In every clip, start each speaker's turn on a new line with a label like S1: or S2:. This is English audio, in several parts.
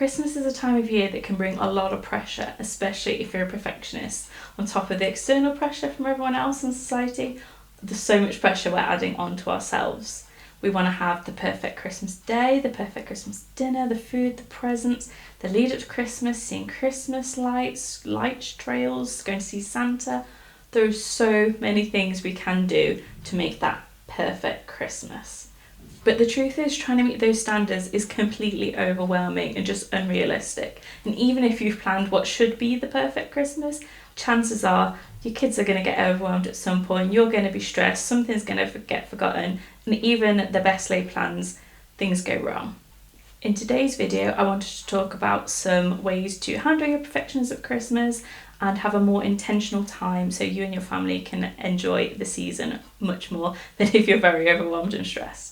S1: Christmas is a time of year that can bring a lot of pressure, especially if you're a perfectionist. On top of the external pressure from everyone else in society, there's so much pressure we're adding onto ourselves. We want to have the perfect Christmas day, the perfect Christmas dinner, the food, the presents, the lead up to Christmas, seeing Christmas lights, light trails, going to see Santa. There are so many things we can do to make that perfect Christmas. But the truth is, trying to meet those standards is completely overwhelming and just unrealistic. And even if you've planned what should be the perfect Christmas, chances are your kids are going to get overwhelmed at some point, you're going to be stressed, something's going to get forgotten, and even the best laid plans, things go wrong. In today's video, I wanted to talk about some ways to handle your perfectionism at Christmas and have a more intentional time so you and your family can enjoy the season much more than if you're very overwhelmed and stressed.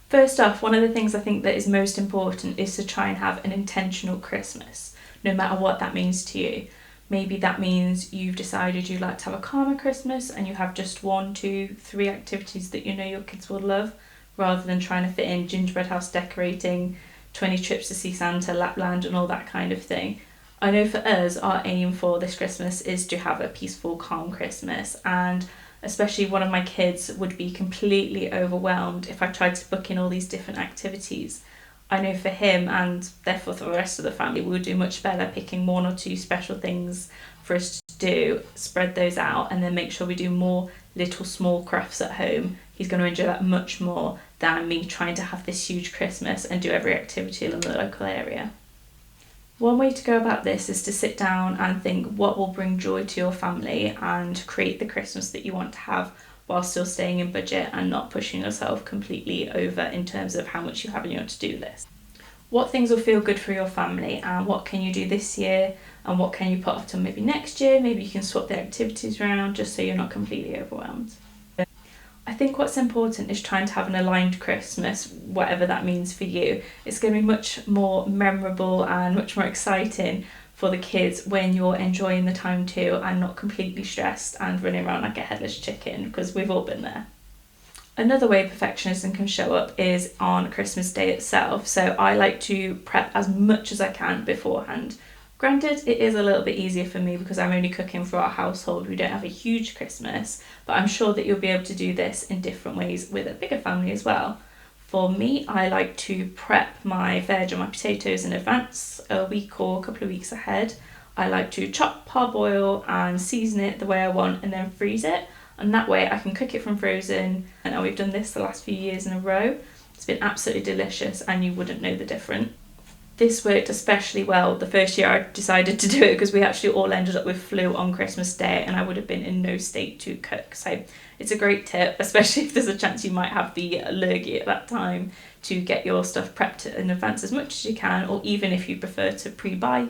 S1: First off, one of the things I think that is most important is to try and have an intentional Christmas, no matter what that means to you. Maybe that means you've decided you'd like to have a calmer Christmas and you have just 1, 2, 3 activities that you know your kids will love, rather than trying to fit in gingerbread house decorating, 20 trips to see Santa, Lapland and all that kind of thing. I know for us, our aim for this Christmas is to have a peaceful, calm Christmas, and especially one of my kids would be completely overwhelmed if I tried to book in all these different activities. I know for him, and therefore for the rest of the family, we would do much better picking 1 or 2 special things for us to do, spread those out, and then make sure we do more little small crafts at home. He's going to enjoy that much more than me trying to have this huge Christmas and do every activity in the local area. One way to go about this is to sit down and think what will bring joy to your family and create the Christmas that you want to have while still staying in budget and not pushing yourself completely over in terms of how much you have on your to-do list. What things will feel good for your family, and what can you do this year and what can you put off till maybe next year? Maybe you can swap the activities around just so you're not completely overwhelmed. I think what's important is trying to have an aligned Christmas, whatever that means for you. It's going to be much more memorable and much more exciting for the kids when you're enjoying the time too and not completely stressed and running around like a headless chicken, because we've all been there. Another way perfectionism can show up is on Christmas Day itself. So I like to prep as much as I can beforehand. Granted, it is a little bit easier for me because I'm only cooking for our household. We don't have a huge Christmas, but I'm sure that you'll be able to do this in different ways with a bigger family as well. For me, I like to prep my veg or my potatoes in advance, a week or a couple of weeks ahead. I like to chop, parboil and season it the way I want and then freeze it. And that way I can cook it from frozen. And we've done this the last few years in a row. It's been absolutely delicious and you wouldn't know the difference. This worked especially well the first year I decided to do it because we actually all ended up with flu on Christmas Day and I would have been in no state to cook. So it's a great tip, especially if there's a chance you might have the allergy at that time, to get your stuff prepped in advance as much as you can, or even if you prefer to pre-buy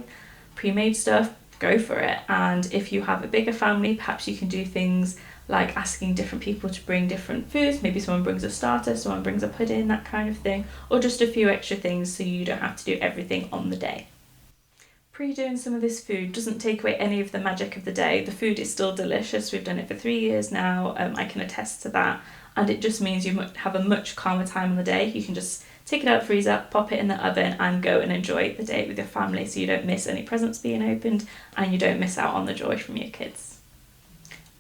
S1: pre-made stuff, go for it. And if you have a bigger family, perhaps you can do things like asking different people to bring different foods. Maybe someone brings a starter, someone brings a pudding, that kind of thing, or just a few extra things so you don't have to do everything on the day. Pre-doing some of this food doesn't take away any of the magic of the day. The food is still delicious. We've done it for 3 years now. I can attest to that. And it just means you have a much calmer time on the day. You can just take it out of the freezer, pop it in the oven and go and enjoy the day with your family so you don't miss any presents being opened and you don't miss out on the joy from your kids.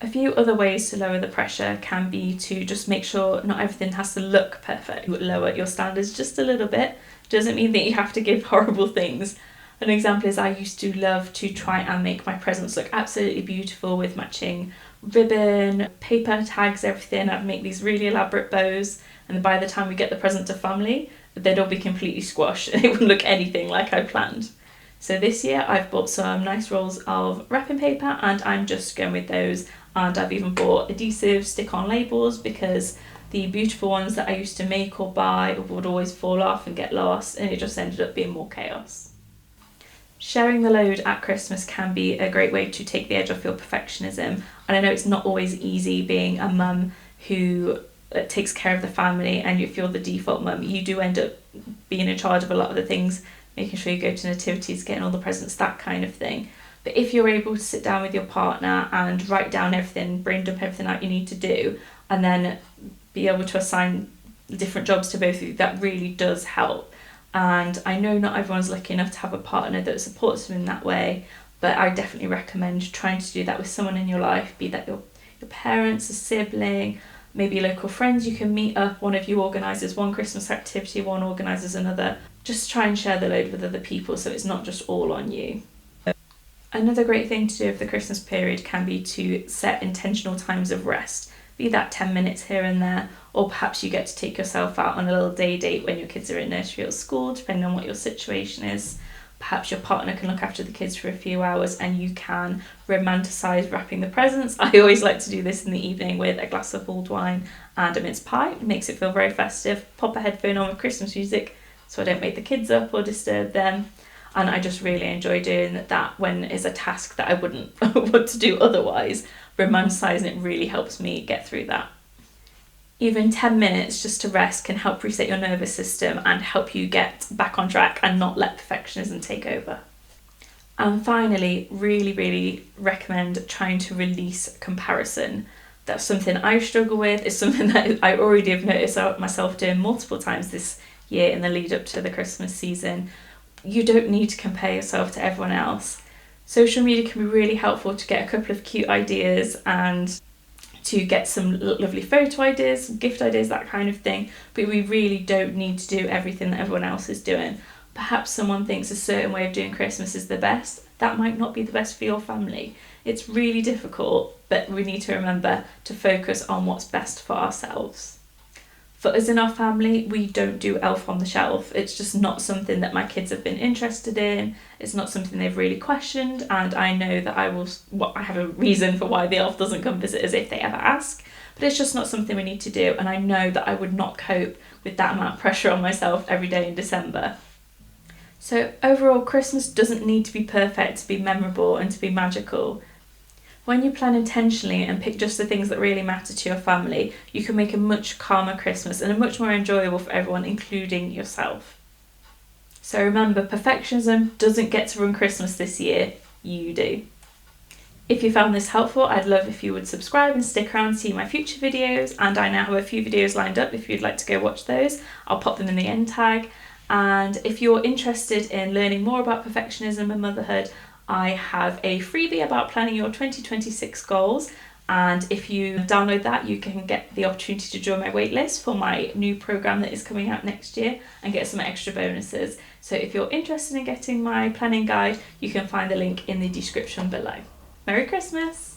S1: A few other ways to lower the pressure can be to just make sure not everything has to look perfect. Lower your standards just a little bit. Doesn't mean that you have to give horrible things. An example is I used to love to try and make my presents look absolutely beautiful with matching ribbon, paper tags, everything. I'd make these really elaborate bows, and then by the time we get the present to family, they'd all be completely squashed and it wouldn't look anything like I planned. So this year I've bought some nice rolls of wrapping paper and I'm just going with those. And I've even bought adhesive stick-on labels because the beautiful ones that I used to make or buy would always fall off and get lost, and it just ended up being more chaos. Sharing the load at Christmas can be a great way to take the edge off your perfectionism. And I know it's not always easy being a mum who takes care of the family, and if you're the default mum, you do end up being in charge of a lot of the things, making sure you go to nativities, getting all the presents, that kind of thing. But if you're able to sit down with your partner and write down everything, brain dump everything out you need to do, and then be able to assign different jobs to both of you, that really does help. And I know not everyone's lucky enough to have a partner that supports them in that way, but I definitely recommend trying to do that with someone in your life, be that your parents, a sibling, maybe local friends. You can meet up, one of you organises one Christmas activity, one organises another. Just try and share the load with other people so it's not just all on you. Another great thing to do over the Christmas period can be to set intentional times of rest, be that 10 minutes here and there, or perhaps you get to take yourself out on a little day date when your kids are in nursery or school, depending on what your situation is. Perhaps your partner can look after the kids for a few hours and you can romanticise wrapping the presents. I always like to do this in the evening with a glass of mulled wine and a mince pie. It makes it feel very festive. Pop a headphone on with Christmas music so I don't wake the kids up or disturb them. And I just really enjoy doing that when it's a task that I wouldn't want to do otherwise. Romanticising it really helps me get through that. Even 10 minutes just to rest can help reset your nervous system and help you get back on track and not let perfectionism take over. And finally, really recommend trying to release comparison. That's something I struggle with. It's something that I already have noticed myself doing multiple times this year in the lead up to the Christmas season. You don't need to compare yourself to everyone else. Social media can be really helpful to get a couple of cute ideas and to get some lovely photo ideas, gift ideas, that kind of thing. But we really don't need to do everything that everyone else is doing. Perhaps someone thinks a certain way of doing Christmas is the best. That might not be the best for your family. It's really difficult, but we need to remember to focus on what's best for ourselves. For us in our family, we don't do elf on the shelf. It's just not something that my kids have been interested in. It's not something they've really questioned, and I know that I have a reason for why the elf doesn't come visit us if they ever ask, but it's just not something we need to do, and I know that I would not cope with that amount of pressure on myself every day in December. So overall, Christmas doesn't need to be perfect to be memorable and to be magical. When you plan intentionally and pick just the things that really matter to your family, you can make a much calmer Christmas and a much more enjoyable for everyone, including yourself. So remember, perfectionism doesn't get to run Christmas this year, you do. If you found this helpful, I'd love if you would subscribe and stick around to see my future videos, and I now have a few videos lined up if you'd like to go watch those. I'll pop them in the end tag. And if you're interested in learning more about perfectionism and motherhood, I have a freebie about planning your 2026 goals, and if you download that, you can get the opportunity to join my waitlist for my new program that is coming out next year and get some extra bonuses. So if you're interested in getting my planning guide, you can find the link in the description below. Merry Christmas!